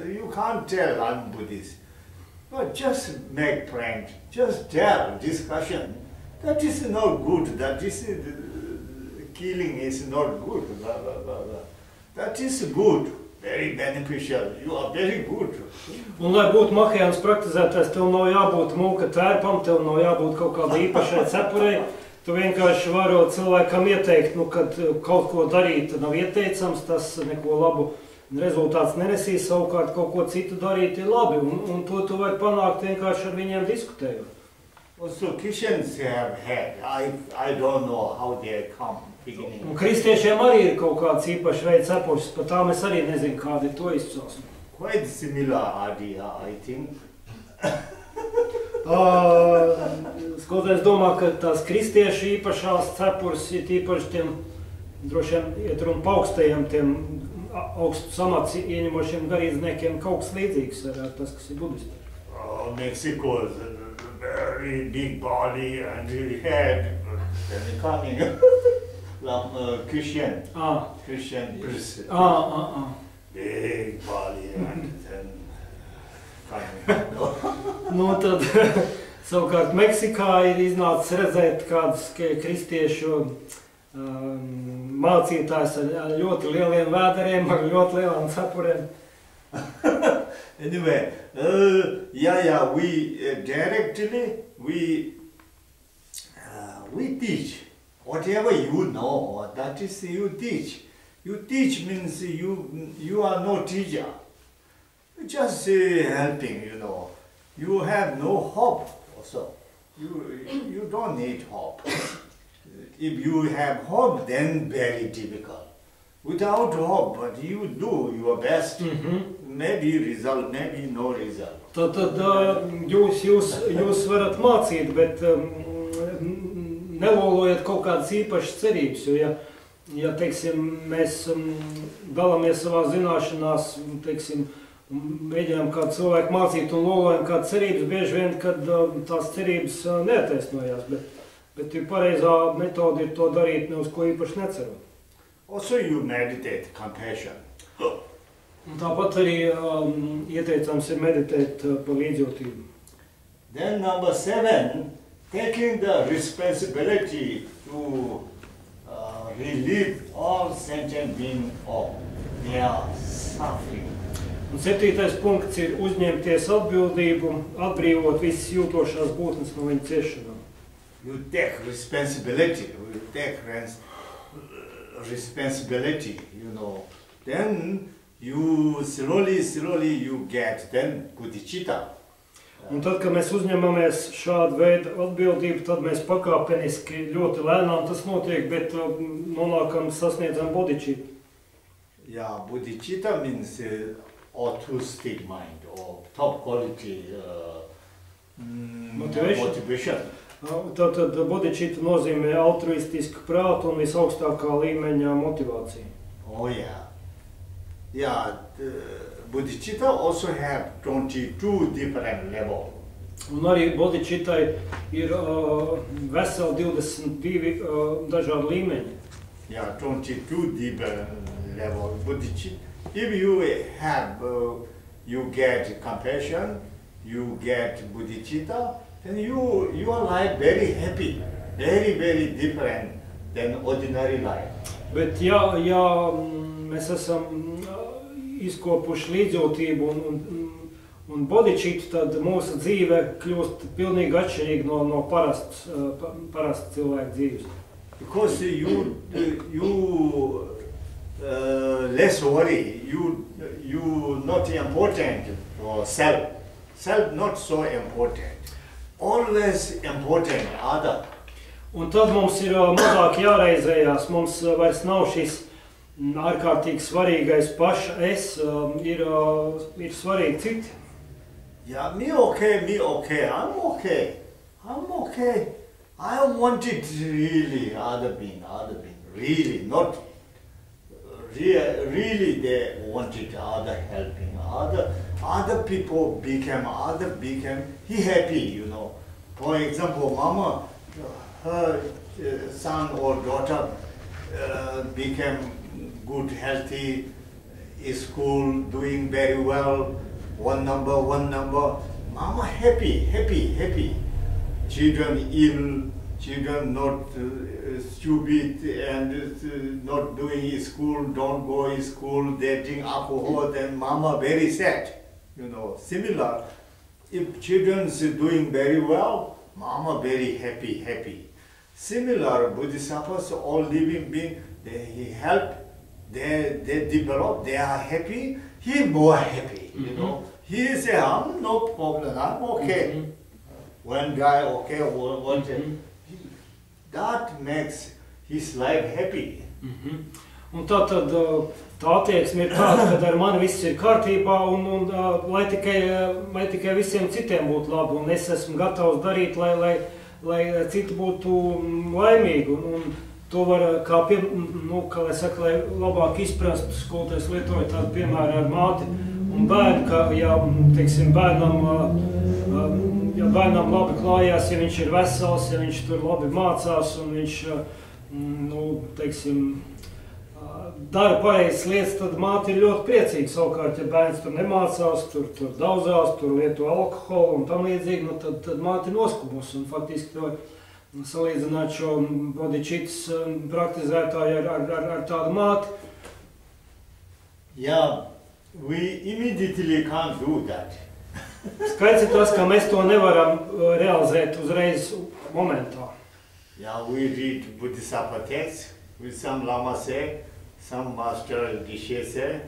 You can't tell I'm Buddhist. But just make prank, just tell, discussion. That is not good. That is killing is not good. Blah, blah, blah, blah. That is good, very beneficial. You are very good. Un, lai būtu mahijāns praktizētājs, tev nav jābūt mūka tērpam, tev nav jābūt kaut kādai īpašai cepurei. Tu vienkārši vari cilvēkam ieteikt, nu, kad kaut ko darīt nav ieteicams, tas neko labu rezultāts nenesīs, savukārt kaut ko citu darīt ir labi. Un to tu vari panākt vienkārši ar viņiem diskutējot. Also, Christians have had, I don't know how they come. Un kristiešiem arī ir kaut kāds īpašs veids cepures, par tām es arī nezinu, kāda ir to izcelsme. Quite similar idea, I think. Skoloties domā, ka tās kristiešu īpašās cepures ir īpaši tiem, droši vien iet runa pa augstajiem, tiem augstu samats ieņemošiem garīdzniekiem kaut kas līdzīgs ar tas, kas ir budisti. Mexico is a very big body and he had coming. Christian priest. Big body and then coming. Nu tad, savukārt Meksikā ir iznācis redzēt kādus kristiešu mācītājus ar ļoti lieliem vēderiem, ar ļoti lielām cepurēm. Anyway, we directly we teach. Whatever you know, that is you teach. You teach means you are no teacher. You just helping, you know. You have no hope also. You don't need hope. If you have hope, then very difficult. Without hope, but you do your best. Maybe result, maybe no result. Tad jūs varat mācīt, bet nelolojiet kaut kādas īpašas cerības, jo ja teiksim, mēs dalāmies savā zināšanās, teiksim, mēģinām kādu cilvēku mācīt un lolojam kādas cerības, bieži vien, kad tās cerības neataisnojās, bet ir pareizā metode ir to darīt ne uz ko īpaši necerot. Also you meditate compassion. Un tāpat arī ieteicams ir meditēt par līdzjūtību. Then number 7, taking the responsibility to relieve all sentient beings of their suffering. Un 7. punkts ir uzņemties atbildību, atbrīvot visas jūtošās būtnes no viņa ciešanām. You take responsibility, you know. Then you slowly you get then bodhicitta. Un tad, kad mēs uzņemamies šādu veidu atbildību, tad mēs pakāpeniski ļoti lēnām tas notiek, bet nonākam sasniedzam bodhicitu. Yeah, bodhicitta means altruistic mind or top quality motivation. Tātad bodhicitta nozīmē altruistisku prātu un visaugstākā līmeņa motivāciju. Oh yeah. Yeah, bodhicitta also have 22 different levels. Un arī bodhicittai ir veseli 22 dažādi līmeņi. Yeah, 22 different levels. Bodhicitta. If you have, you get compassion, you get bodhicitta, then your life very happy, very different than ordinary life. Bet ja mēs esam izkopuši līdzjūtību un bodhicitu, tad mūsu dzīve kļūst pilnīgi atšķirīga no parasta cilvēka dzīves. Because you less worry, you not important for self. Self not so important. Always important other. Un tad mums ir mazāk jāreizējās, mums vairs nav šis ārkārtīgi svarīgais paša es, ir svarīgi citi. Yeah, me okay, I'm okay. I want it really, other being, really, not really they wanted other helping, other people became, he happy, you know. For example, mama, her son or daughter became good, healthy, school doing very well, one number, mama happy. Children ill, children not stupid and not doing school, don't go to school, they drink alcohol, then mama very sad. Similar, if children is doing very well, mama very happy. Similar, Bodhisattvas, all living beings, they help, they develop, they are happy, he more happy, He say, I'm no problem, I'm okay. One guy, okay, that makes his life happy. Un tā attieksme ir tāda, ka ar mani viss ir kārtībā un lai tikai visiem citiem būtu labi, un es esmu gatavs darīt, lai citi būtu laimīgi. Un to var, kā lai saka, lai labāk izprastu, skoloties lietoju tādu piemēru ar māti un bērnu, ka, ja, teiksim, bērnam labi klājās, ja viņš ir vesels, ja viņš tur labi mācās un viņš, teiksim, dara pareizas lietas, tad māte ir ļoti priecīga. Savukārt, ja bērns tur nemācās, tur daudzās, tur lieto alkoholu un tam līdzīgi, tad māte noskubos. Un faktiski to salīdzināt šo bodhicitas praktizētāju ar tādu māti. Yeah, we immediately can't do that. Skaidrs ir tas, ka mēs to nevaram realizēt uzreiz momentā. Yeah, we read Bodhisattva texts, with some Lama say, some master say,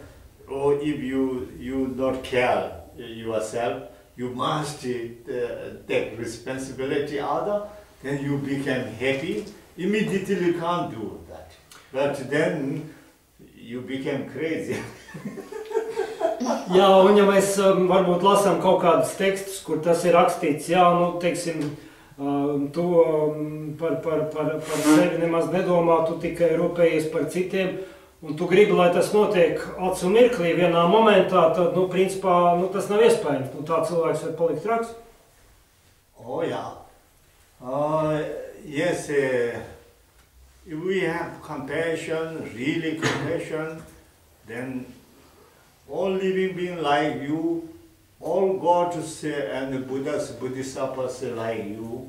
if you not care yourself, you must take responsibility other, then you become happy. Immediately you can't do that. But then you become crazy. Jā, un ja mēs varbūt lasām kaut kādus tekstus, kur tas ir rakstīts, jā, teiksim, tu par sevi nemaz nedomā, tu tikai rūpējies par citiem, un tu gribi, lai tas notiek acu mirklī vienā momentā, tad, principā, tas nav iespējams. Tā cilvēks var palikt traks. Oh, yeah. Yes, if we have compassion, really compassion, then all living beings like you, all gods and Buddhas, Bodhisattvas like you,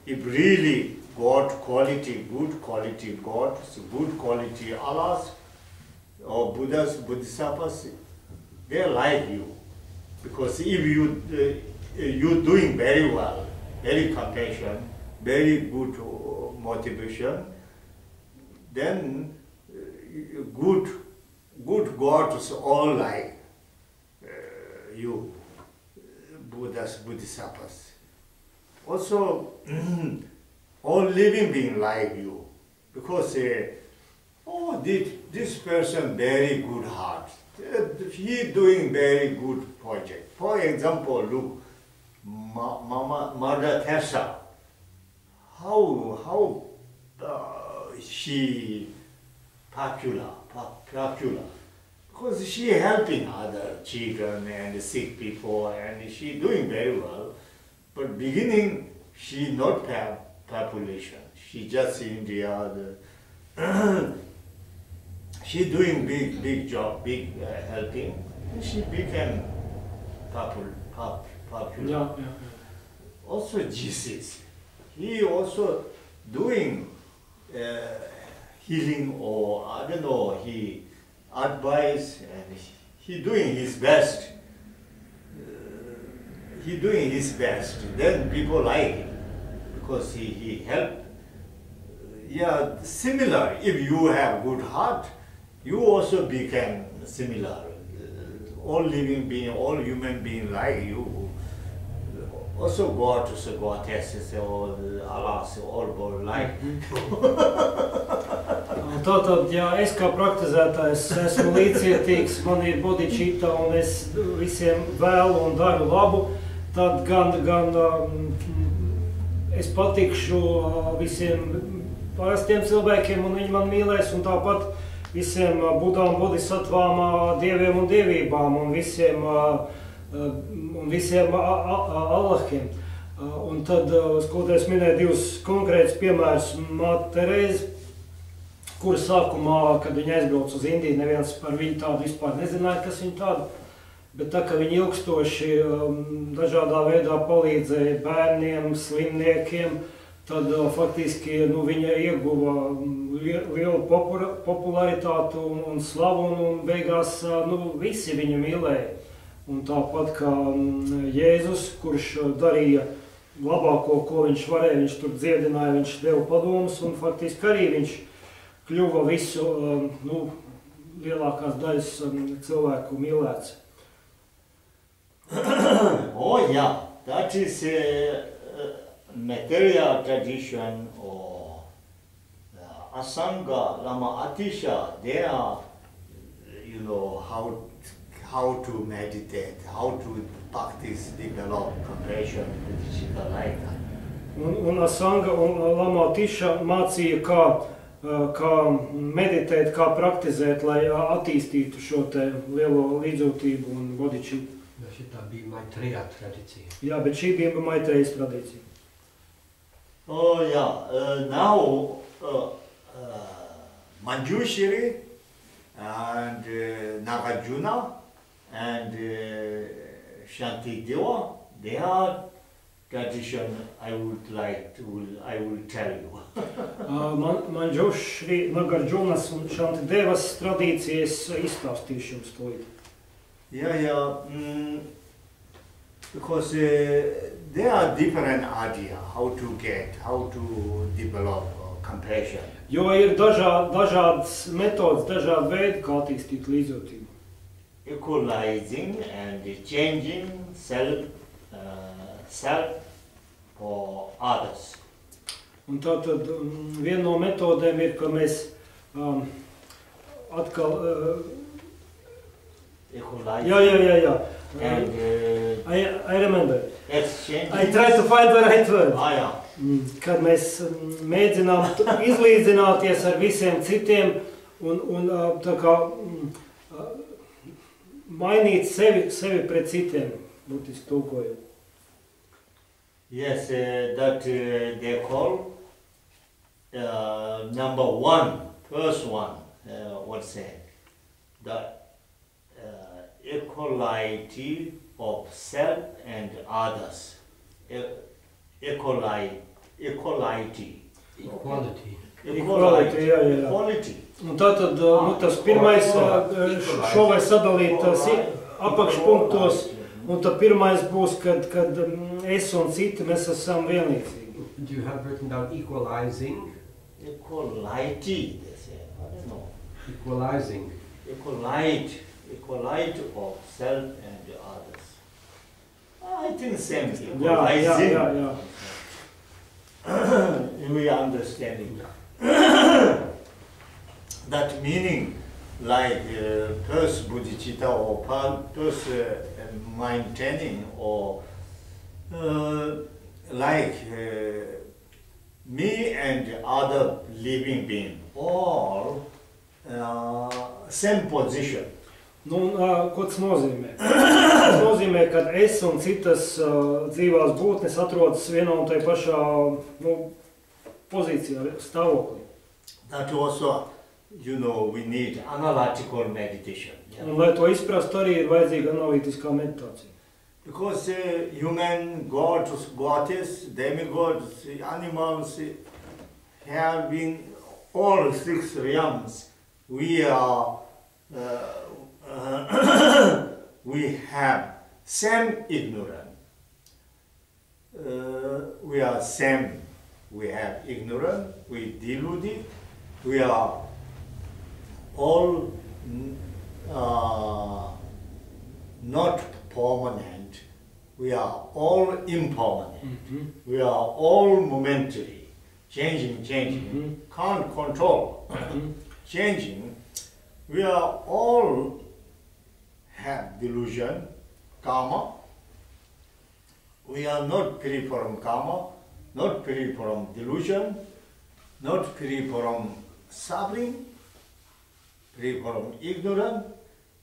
if really God quality, good quality gods, good quality Allahs, or Buddhas, Bodhisattvas, they like you. Because if you're doing very well, very compassion, very good motivation, then good gods all like you, Buddhas, Bodhisattvas. Also, all living beings like you, because this person very good heart, he doing very good project. For example, look, Mother Teresa, how she popular, because she helping other children and sick people, and she doing very well. But beginning, she not have population. She just India. She doing big job, big helping. She became popular. Yeah. Also Jesus, he also doing healing, or I don't know, he advise and he doing his best. He doing his best. Then people like him because he helped. Yeah, similar. If you have good heart, you also become similar. All living being, all human being like you. Also goddesses, all Allahs, all like. Tātad, ja es kā praktizētājs esmu līdzcietīgs, man ir bodhicitta un es visiem vēlu un daru labu, tad gan es patikšu visiem parastiem cilvēkiem un viņi man mīlēs, un tāpat visiem Budām, Bodhisattvām, dieviem un dievībām un visiem Allahiem. Un tad, skoloties minēja divus konkrētus piemērus, māte Terēze, kura sākumā, kad viņi aizbrauc uz Indiju, neviens par viņu tādu vispār nezināja, kas viņa tāda. Bet tā, ka viņi ilgstoši dažādā veidā palīdzēja bērniem, slimniekiem, tad faktiski viņa ieguva lielu popularitātu un slavu, un beigās visi viņu mīlēja. Un tāpat kā Jēzus, kurš darīja labāko, ko viņš varēja, viņš tur dziedināja, viņš deva padomus, un faktiski arī viņš kļuva visu, lielākās daļas cilvēku mīlēts. Oh yeah, that is material tradition or Asanga, Lama Atisha. They are, how to meditate, how to practice, develop compassion, bodhicitta like that. Un Asanga un Lama Atisha mācīja, kā meditēt, kā praktizēt, lai attīstītu šo te lielo līdzjūtību un bodhicitu. Šitā bija Maitreja tradīcija. Jā, bet šī bija Maitrejas tradīcija. Oh yeah, now Manjushri and Nagarjuna and Shantideva, they are tradition I will tell you. Manjushri, Nagarjunas un Shantidevas tradīcijas izstāstīšu jums tūlīt. Yeah, because there are different ideas how to develop compassion. Jo ir dažādas metodas, dažādi veidi, kā attīstīt līdzjūtību. Equalizing and changing self for others. Un tātad viena no metodēm ir, ka mēs atkal Yeah. And I remember. Exchange. I try to find the right word. Yeah. Kad mēs mēģinām izlīdzināties ar visiem citiem un tā kā mainīt sevi pret citiem, būtiski tulkojot. Yes, that they call number one, first one, what's that? The equality of self and others. Equality. Equality. Equality. Un tātad tas pirmais, šo vai sadalīt apakšpunktos, un tad pirmais būs, kad es un citi mēs esam vienlīdzīgi. Do you have written down equalizing? Equality, they say. I don't know. Equalizing. Equality of self and others. I think same thing. Yeah. We are understanding that meaning, like first bodhicitta or first maintaining, or like me and other living being, all same position. Ko tas nozīmē? Tas nozīmē, ka es un citas dzīvās būtnes atrodas vienā un tai pašā pozīcijā, stāvoklī. That also, we need analytical meditation. Yeah? Un, lai to izprastu, arī ir vajadzīga analītiskā meditācija. Because human gods, goddess, demigods, animals, having all six realms, we have same ignorance. We are same. We have ignorance. We deluded. We are all not permanent. We are all impermanent. Mm-hmm. We are all momentary, changing. Mm-hmm. Can't control. Mm-hmm. Changing. We are all have delusion, karma. We are not free from karma, not free from delusion, not free from suffering, free from ignorance.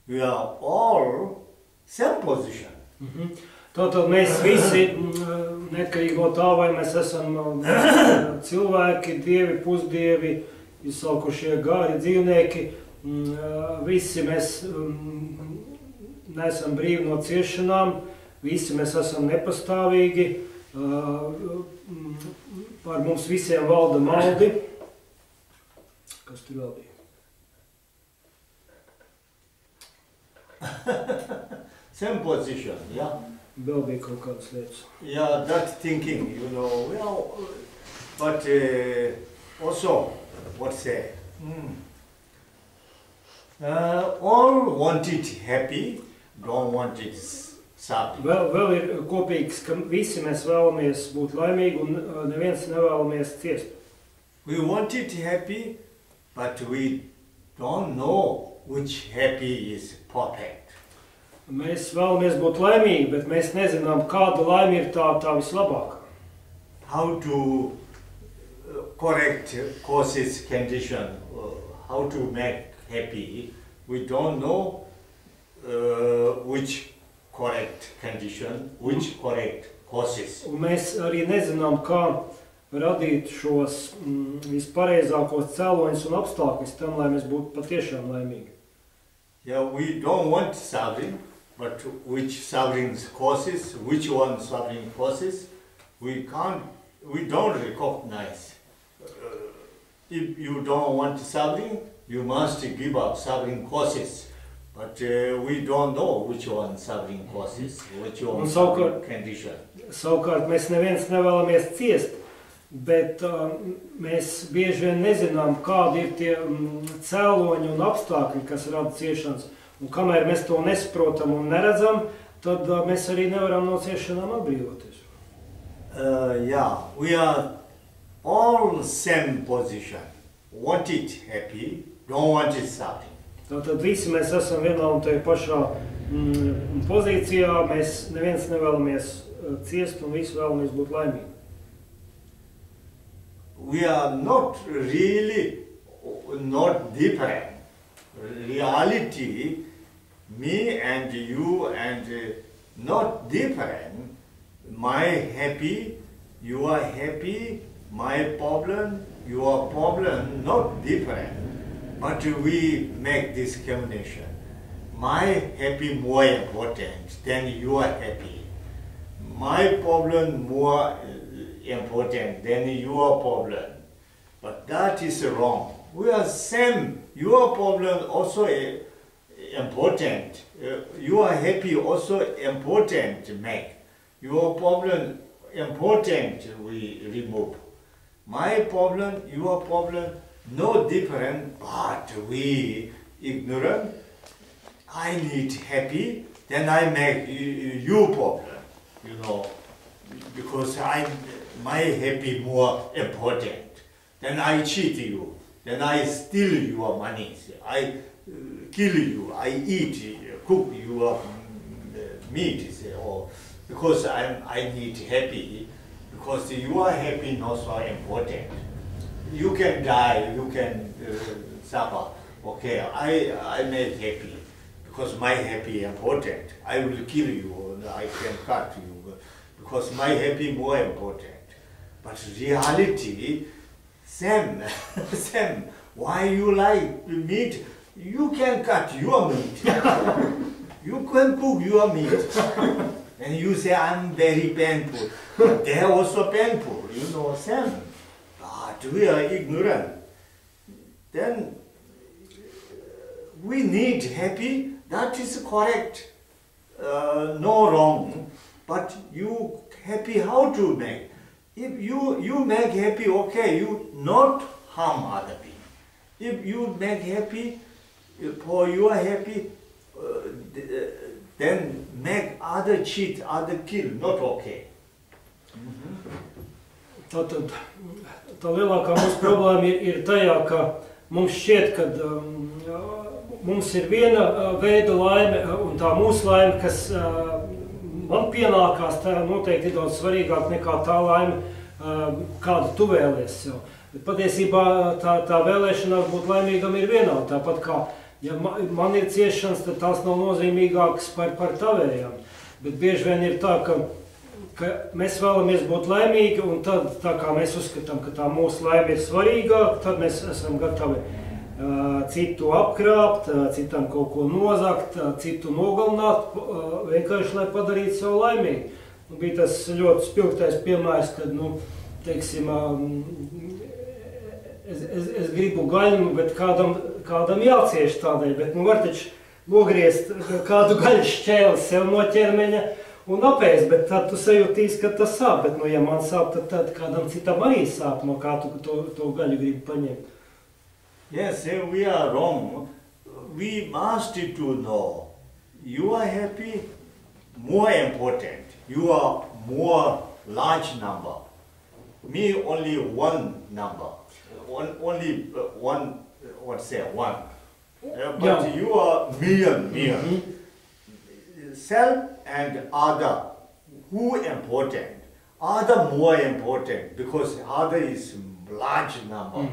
We are all same position. Mm-hmm. Tātad mēs visi, neatkarīgi no tā, vai mēs esam cilvēki, dievi, pusdievi, izsalkušie gāri dzīvnieki, visi mēs neesam brīvi no ciešanām, visi mēs esam nepastāvīgi, par mums visiem valda maldi. Kas tur vēl bija? Same position, yeah. Vēl bija kaut kādas lietas. Yeah, that thinking, you know, well, but also, what say? All want it happy, don't want it sad. Vēl ir kopīgs, ka visi mēs vēlamies būt laimīgi un neviens nevēlamies ciest. We want it happy, but we don't know which happy is perfect. Mēs vēlamies būt laimīgi, bet mēs nezinām, kāda laime ir tā vislabākā. How to correct causes condition, how to make happy, we don't know which correct condition, which correct causes. Un mēs arī nezinām, kā radīt šos vispareizākos cēloņus un apstākļus tam, lai mēs būtu patiešām laimīgi. Yeah, we don't want suffering, but which suffering causes, which one suffering causes, we don't recognize. If you don't want suffering, you must give up suffering causes. But we don't know which one suffering causes, which one suffering condition. Savukārt mēs neviens nevēlamies ciest, bet mēs bieži vien nezinām, kādi ir tie cēloņi un apstākļi, kas rada ciešanas. Un kamēr mēs to nesaprotam un neredzam, tad mēs arī nevaram no ciešanām atbrīvoties. Yeah, we are all same position. Want it happy, don't want it suffering. Tātad visi mēs esam vienā un tajā pašā pozīcijā, mēs neviens nevēlamies ciest un visi vēlamies būt laimīgi. We are not really not different. Reality, me and you and not different. My happy, you are happy, my problem, your problem, not different. But we make this combination. My happy more important than your happy. My problem more important than your problem. But that is wrong. We are same. Your problem also important. Your happy also important make. Your problem important we remove. My problem, your problem, no different, but we ignorant. I need happy, then I make you problem, you know, because my happy more important. Then I cheat you, then I steal your money, I kill you, I eat, cook your meat, or because I need happy, because you are happy not so important. You can die, you can suffer. Okay, I make happy because my happy important. I will kill you, I can cut you because my happy more important. But reality, same, same. Why you like meat? You can cut your meat. You can cook your meat. And you say, I'm very painful. But they are also painful, you know, same. But we are ignorant. Then we need happy, that is correct, no wrong. But you happy, how to make? If you make happy, okay, you not harm other people. If you make happy, for your happy, then make other cheat, other kill, not okay. Tātad tā lielākā mūsu problēma ir tajā, ka mums šķiet, ka mums ir viena veida laime, un tā mūsu laime, kas man pienākās, tā noteikti ir daudz svarīgāk nekā tā laime, kādu tu vēlies sev. Bet patiesībā tā vēlēšanās būt laimīgam ir vienāda, tāpat kā, ja man ir ciešanas, tad tās nav nozīmīgākas par tavējām. Bet bieži vien ir tā, ka ka mēs vēlamies būt laimīgi, un tad, tā kā mēs uzskatām, ka tā mūsu laime ir svarīgāka, tad mēs esam gatavi citu apkrāpt, citam kaut ko nozagt, citu nogalināt, vienkārši, lai padarītu sev laimīgi. Bija tas ļoti spilgtais piemērs, kad, teiksim, es gribu gaļu, bet kādam jācieš tādēļ, bet var taču nogriezt kādu gaļas šķēli sev no ķermeņa un apēst, bet tad tu sajūtīsi, ka tas sāp, bet, ja man sāp, tad kādam citam arī sāp, no kā tu to gaļu gribi paņemt. Yes, we are wrong. We must to know. You are happy, more important. You are more large number. Me only one number. Only one, one. But you are million. Self and other, who important? Other more important, because other is large number.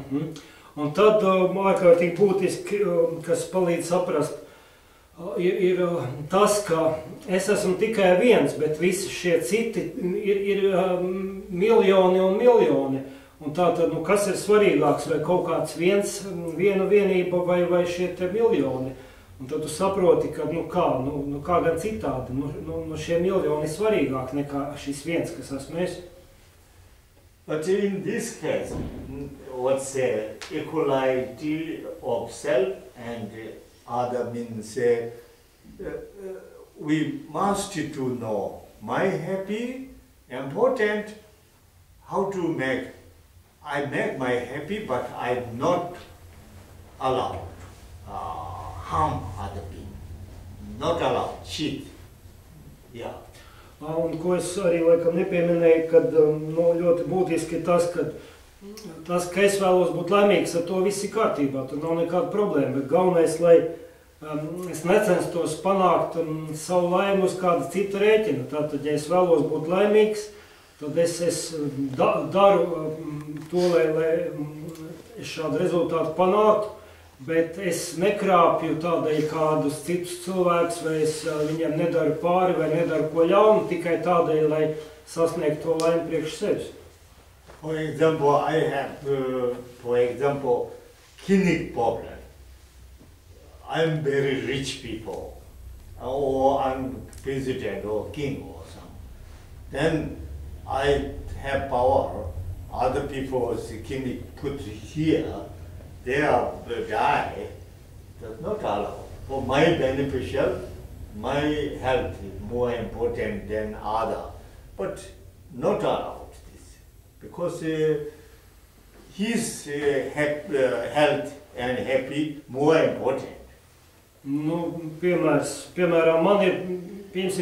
Un tad ārkārtīgi būtiski, kas palīdz saprast, ir tas, ka es esmu tikai viens, bet visi šie citi ir miljoni un miljoni. Un tātad, kas ir svarīgāks, vai kaut kāds viena vienība vai šie te miljoni? Un tad tu saproti, ka kā gan citādi, šie miljoni ir svarīgāki nekā šis viens, kas esmu es. But in this case, equality of self and other means we must to know my happy, important, how to make. I make my happy, but I'm not allowed harm other people. Not allowed, cheat. Yeah. Un ko es arī laikam nepieminēju, kad ļoti būtiski ir tas, ka es vēlos būt laimīgs, ar to viss ir kārtībā, tur nav nekāda problēma, bet galvenais, lai es necenstos panākt savu laimi uz kāda cita rēķina. Tātad, ja es vēlos būt laimīgs, tad es daru to, lai es šādu rezultātu panāktu, bet es nekrāpju tādēļ kādus citus cilvēkus, vai es viņiem nedaru pāri, vai nedaru ko ļaunu, tikai tādēļ, lai sasniegtu to laimi priekš sevis. For example, I have, kidney problem. I'm very rich people, or I'm president or king or something. Then I have power. Other people's kidney put here. They are die, that's not allowed. For my beneficial, my health is more important than other, but not allowed this, because his health and happy more important. Piemēram,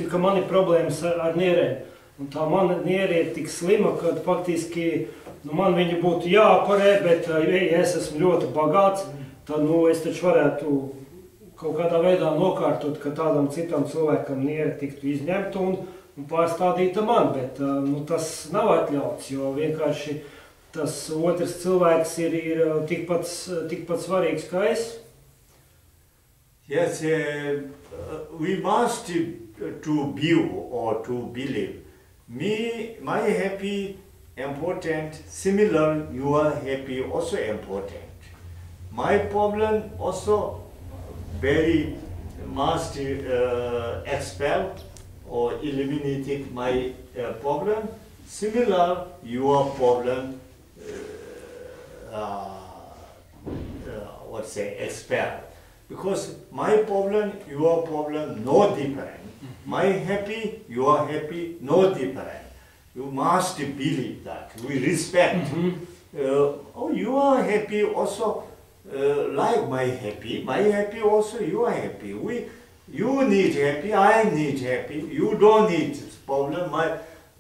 ka man ir problēmas ar nierēm, un tā mana niere ir tik slima, ka faktiski man viņa būtu jāoperē, bet ja es esmu ļoti bagāts, tad es taču varētu kaut kādā veidā nokārtot, ka tādam citam cilvēkam niere tiktu izņemta un pārstādīta man, bet tas nav atļauts, jo vienkārši tas otrs cilvēks ir tikpat svarīgs kā es. Yes, we must to view or to believe. My happy important, similar, your happy also important. My problem also very must expel or eliminate my problem. Similar, your problem, expel. Because my problem, your problem, no different. My happy, your happy, no different. You must believe that. We respect. You are happy also like my happy also you are happy. You need happy, I need happy. You don't need problem.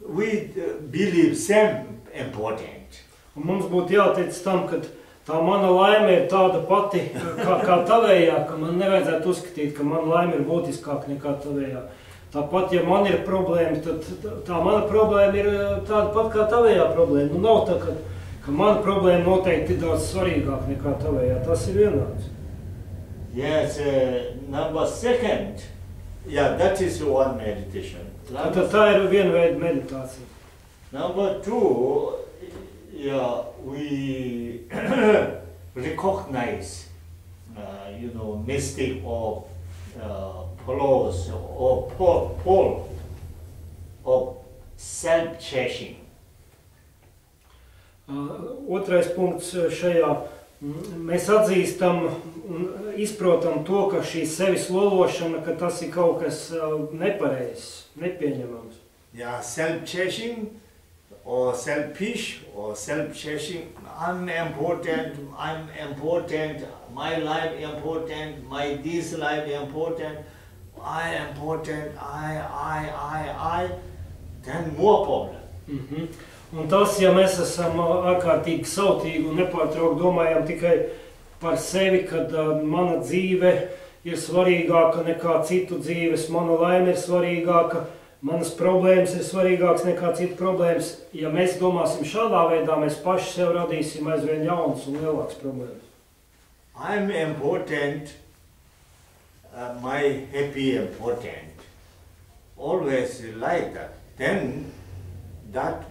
We believe same important. Un mums būtu jātic tam, ka tā mana laime ir tāda pati kā tavējā, ka man nevajadzētu uzskatīt, ka mana laime ir būtiskāka nekā tavējā. Tāpat, ja man ir problēma, tad tā mana problēma ir tāda pat kā tavējā problēma. Nav tā, ka mana problēma noteikti ir daudz svarīgāka nekā tavējā. Tas ir vienāds. Yes, number second, Yeah, that is one meditation. Tad tā ir viena veida meditācija. Number two, yeah, we recognize, mystic or polos or pole of self-chasing. Otrais punkts šajā. Mēs atzīstam un izprotam to, ka šī sevis lološana, ka tas ir kaut kas nepareizs, nepieņemams. Yeah, self-chasing or selfish or self-chasing. I'm important, my life important, my this life important, I important, I, then more problem. Un tas, ja mēs esam ārkārtīgi sautīgi un nepārtraukti domājam tikai par sevi, kad mana dzīve ir svarīgāka nekā citu dzīves, mana laime ir svarīgāka, manas problēmas ir svarīgākas nekā citu problēmas. Ja mēs domāsim šādā veidā, mēs paši sev radīsim aizvien jaunas un lielākas problēmas. I'm important, my happy important, always like that. Then that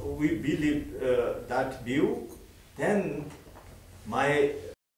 we believe that view, then my